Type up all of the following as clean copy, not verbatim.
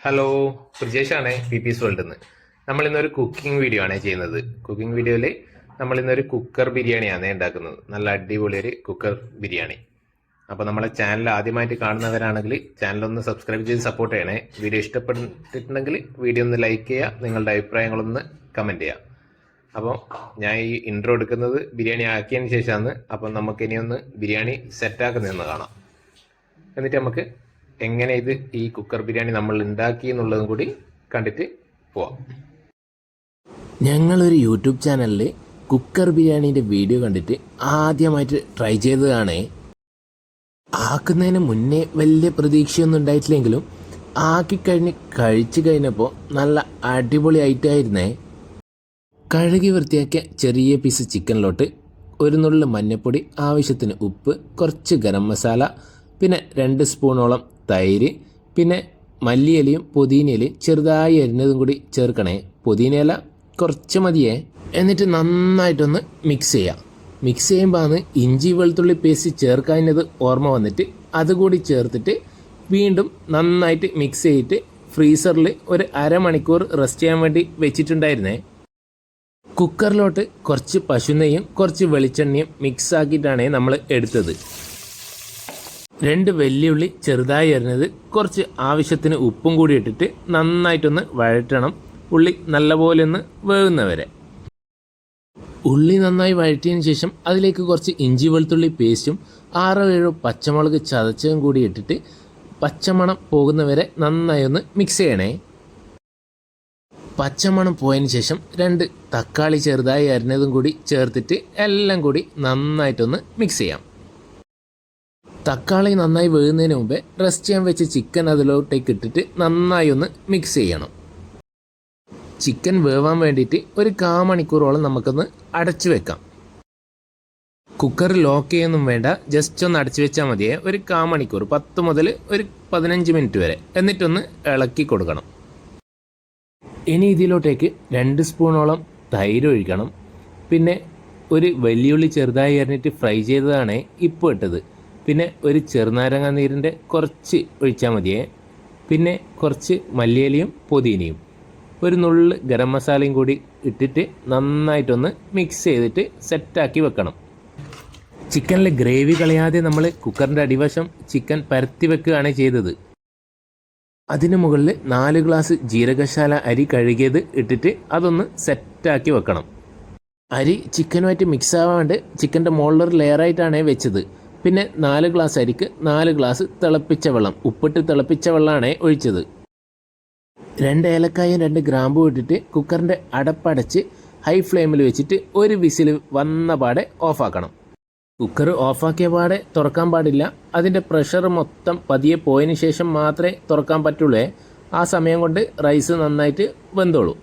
Hello, പ്രജേഷാണ് P piece വേൾഡിൽ നിന്ന്. നമ്മളിന്നൊരു cooking video ആണ് ചെയ്യുന്നത്. കുക്കിംഗ് വീഡിയോയിൽ നമ്മളിന്നൊരു കുക്കർ ബിരിയാണിയാണ് ഉണ്ടാക്കുന്നത്. നല്ല അടിപൊളി ഒരു കുക്കർ ബിരിയാണി. അപ്പോൾ നമ്മളെ ചാനൽ ആദ്യമായിട്ട് കാണുന്നവരാണെങ്കിൽ ചാനലൊന്ന് സബ്സ്ക്രൈബ് ചെയ്ത് സപ്പോർട്ട് ചെയ്യണേ. വീഡിയോ ഇഷ്ടപ്പെട്ടിട്ടുണ്ടെങ്കിൽ വീഡിയോ ഒന്ന് ലൈക്ക് ചെയ്യുക, നിങ്ങളുടെ അഭിപ്രായങ്ങളൊന്ന് കമൻറ്റ് ചെയ്യുക. അപ്പോൾ ഞാൻ ഈ ഇൻട്രോ എടുക്കുന്നത് ബിരിയാണി ആക്കിയതിന് ശേഷമാണ്. അപ്പം നമുക്കിനി ഒന്ന് ബിരിയാണി സെറ്റാക്കുന്നതെന്ന് കാണാം. എന്നിട്ട് നമുക്ക് എങ്ങനെ ഇത് ഈ കുക്കർ ബിരിയാണി നമ്മൾ ഉണ്ടാക്കി എന്നുള്ളതും കൂടി കണ്ടിട്ട് പോവാം. ഞങ്ങളൊരു യൂട്യൂബ് ചാനലിൽ കുക്കർ ബിരിയാണീൻ്റെ വീഡിയോ കണ്ടിട്ട് ആദ്യമായിട്ട് ട്രൈ ചെയ്തതാണേ. ആക്കുന്നതിന് മുന്നേ വലിയ പ്രതീക്ഷയൊന്നും ഉണ്ടായിട്ടില്ലെങ്കിലും ആക്കിക്കഴിഞ്ഞ് കഴിച്ചു കഴിഞ്ഞപ്പോൾ നല്ല അടിപൊളി ഐറ്റമായിരുന്നേ. കഴുകി വൃത്തിയാക്കിയ ചെറിയ പീസ് ചിക്കനിലോട്ട് ഒരു നുള്ളു മഞ്ഞൾപ്പൊടി, ആവശ്യത്തിന് ഉപ്പ്, കുറച്ച് ഗരം മസാല, പിന്നെ 2 സ്പൂണോളം തൈര്, പിന്നെ മല്ലിയിലയും പുതിനയിലയും ചെറുതായി അരിഞ്ഞതും കൂടി ചേർക്കണേ. പുതിനയില കുറച്ച് മതിയേ. എന്നിട്ട് നന്നായിട്ടൊന്ന് മിക്സ് ചെയ്യാം. മിക്സ് ചെയ്യുമ്പോൾ ഇഞ്ചി വെളുത്തുള്ളി പേസ്റ്റ് ചേർക്കാനത് ഓർമ്മ വന്നിട്ട് അതുകൂടി ചേർത്തിട്ട് വീണ്ടും നന്നായിട്ട് മിക്സ് ചെയ്തിട്ട് ഫ്രീസറിൽ ഒരു അരമണിക്കൂർ റെസ്റ്റ് ചെയ്യാൻ വേണ്ടി വെച്ചിട്ടുണ്ടായിരുന്നേ. കുക്കറിലോട്ട് കുറച്ച് പശുനെയ്യും കുറച്ച് വെളിച്ചെണ്ണയും മിക്സ് ആക്കിയിട്ടാണ് നമ്മൾ എടുത്തത്. 2 വെല്ലുള്ളി ചെറുതായി അരിഞ്ഞത്, കുറച്ച് ആവശ്യത്തിന് ഉപ്പും കൂടി ഇട്ടിട്ട് നന്നായിട്ടൊന്ന് വഴറ്റണം. ഉള്ളി നല്ലപോലെ ഒന്ന് വേവുന്നവരെ. ഉള്ളി നന്നായി വഴറ്റിയതിന് ശേഷം അതിലേക്ക് കുറച്ച് ഇഞ്ചി വെളുത്തുള്ളി പേസ്റ്റും 6-7 പച്ചമുളക് ചതച്ചതും കൂടി ഇട്ടിട്ട് പച്ചമണം പോകുന്നവരെ നന്നായി ഒന്ന് മിക്സ് ചെയ്യണേ. പച്ചമണം പോയതിന് ശേഷം 2 തക്കാളി ചെറുതായി അരിഞ്ഞതും കൂടി ചേർത്തിട്ട് എല്ലാം കൂടി നന്നായിട്ടൊന്ന് മിക്സ് ചെയ്യാം. തക്കാളി നന്നായി വേകുന്നതിന് മുമ്പേ റെസ്റ്റ് ചെയ്യാൻ വെച്ച് ചിക്കൻ അതിലോട്ടേക്ക് ഇട്ടിട്ട് നന്നായി ഒന്ന് മിക്സ് ചെയ്യണം. ചിക്കൻ വേവാൻ വേണ്ടിയിട്ട് ഒരു 1/4 മണിക്കൂറോളം നമുക്കൊന്ന് അടച്ചു വെക്കാം. കുക്കർ ലോക്ക് ചെയ്യൊന്നും വേണ്ട, ജസ്റ്റ് ഒന്ന് അടച്ചു വെച്ചാൽ മതിയേ. ഒരു 1/4 മണിക്കൂർ, 10 മുതൽ ഒരു 15 മിനിറ്റ് വരെ. എന്നിട്ടൊന്ന് ഇളക്കി കൊടുക്കണം. ഇനി ഇതിലോട്ടേക്ക് 2 സ്പൂണോളം തൈര് ഒഴിക്കണം. പിന്നെ ഒരു വെല്ലുള്ളി ചെറുതായി അരിഞ്ഞിട്ട് ഫ്രൈ ചെയ്തതാണ് ഇപ്പോൾ ഇട്ടത്. പിന്നെ ഒരു ചെറുനാരങ്ങ നീരിൻ്റെ കുറച്ച് ഒഴിച്ചാൽ മതിയേ. പിന്നെ കുറച്ച് മല്ലിയിലയും പുതിനയും, ഒരു നുള്ള് ഗരം മസാലയും കൂടി ഇട്ടിട്ട് നന്നായിട്ടൊന്ന് മിക്സ് ചെയ്തിട്ട് സെറ്റാക്കി വെക്കണം. ചിക്കനിലെ ഗ്രേവി കളയാതെ നമ്മൾ കുക്കറിൻ്റെ അടിവശം ചിക്കൻ പരത്തി വെക്കുകയാണ് ചെയ്തത്. അതിന് മുകളിൽ 4 ഗ്ലാസ് ജീരകശാല അരി കഴുകിയത് ഇട്ടിട്ട് അതൊന്ന് സെറ്റാക്കി വെക്കണം. അരി ചിക്കനുമായിട്ട് മിക്സ് ആവാണ്ട് ചിക്കൻ്റെ മുകളിലൊരു ലെയറായിട്ടാണ് വെച്ചത്. പിന്നെ 4 ഗ്ലാസ് അരിക്ക് 4 ഗ്ലാസ് തിളപ്പിച്ച വെള്ളം, ഉപ്പിട്ട് തിളപ്പിച്ച വെള്ളമാണ് ഒഴിച്ചത്. 2 ഏലക്കായും 2 ഗ്രാമ്പും ഇട്ടിട്ട് കുക്കറിൻ്റെ അടപ്പടച്ച് ഹൈ ഫ്ലെയിമിൽ വെച്ചിട്ട് ഒരു വിസിൽ വന്ന പാടെ ഓഫാക്കണം. കുക്കർ ഓഫാക്കിയ പാടെ തുറക്കാൻ പാടില്ല. അതിൻ്റെ പ്രഷർ മൊത്തം പതിയെ പോയതിന് ശേഷം മാത്രമേ തുറക്കാൻ പറ്റുള്ളൂ. ആ സമയം കൊണ്ട് റൈസ് നന്നായിട്ട് വെന്തോളൂ.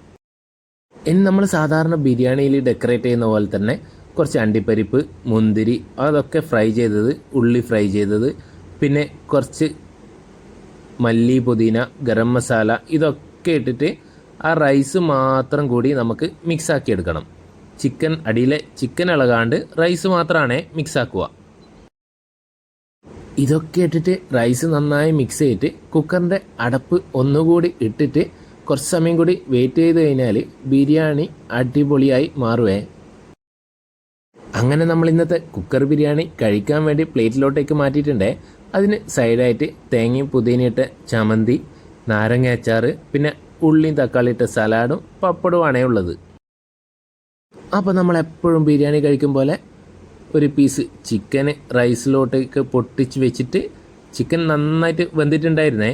ഇനി നമ്മൾ സാധാരണ ബിരിയാണിയിൽ ഡെക്കറേറ്റ് ചെയ്യുന്ന പോലെ തന്നെ കുറച്ച് അണ്ടിപ്പരിപ്പ്, മുന്തിരി, അതൊക്കെ ഫ്രൈ ചെയ്തത്, ഉള്ളി ഫ്രൈ ചെയ്തത്, പിന്നെ കുറച്ച് മല്ലി, പുതിന, ഗരം മസാല, ഇതൊക്കെ ഇട്ടിട്ട് ആ റൈസ് മാത്രം കൂടി നമുക്ക് മിക്സാക്കി എടുക്കണം. ചിക്കൻ അടിയിലെ ചിക്കൻ ഇളകാണ്ട് റൈസ് മാത്രമാണ് മിക്സ് ആക്കുക. ഇതൊക്കെ ഇട്ടിട്ട് റൈസ് നന്നായി മിക്സ് ചെയ്തിട്ട് കുക്കറിൻ്റെ അടപ്പ് ഒന്നുകൂടി ഇട്ടിട്ട് കുറച്ച് സമയം കൂടി വെയിറ്റ് ചെയ്ത് കഴിഞ്ഞാൽ ബിരിയാണി അടിപൊളിയായി മാറുവേ. അങ്ങനെ നമ്മൾ ഇന്നത്തെ കുക്കർ ബിരിയാണി കഴിക്കാൻ വേണ്ടി പ്ലേറ്റിലോട്ടേക്ക് മാറ്റിയിട്ടുണ്ടേ. അതിന് സൈഡായിട്ട് തേങ്ങയും പുതിനയിട്ട് ചമ്മന്തി, നാരങ്ങ അച്ചാർ, പിന്നെ ഉള്ളിയും തക്കാളിയിട്ട സലാഡും പപ്പടവുമാണേ ഉള്ളത്. അപ്പോൾ നമ്മളെപ്പോഴും ബിരിയാണി കഴിക്കും പോലെ ഒരു പീസ് ചിക്കന് റൈസിലോട്ടേക്ക് പൊട്ടിച്ച് വെച്ചിട്ട്, ചിക്കൻ നന്നായിട്ട് വെന്തിട്ടുണ്ടായിരുന്നേ.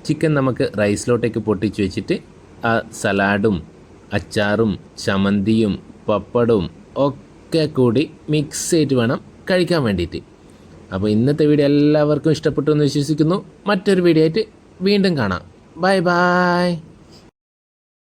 ചിക്കൻ നമുക്ക് റൈസിലോട്ടേക്ക് പൊട്ടിച്ച് വെച്ചിട്ട് ആ സലാഡും അച്ചാറും ചമ്മന്തിയും പപ്പടവും ഒക്കെ കൂടി മിക്സ് ചെയ്തിട്ട് വേണം കഴിക്കാൻ വേണ്ടിയിട്ട്. അപ്പോൾ ഇന്നത്തെ വീഡിയോ എല്ലാവർക്കും ഇഷ്ടപ്പെട്ടു എന്ന് വിശ്വസിക്കുന്നു. മറ്റൊരു വീഡിയോ ആയിട്ട് വീണ്ടും കാണാം. Bye bye.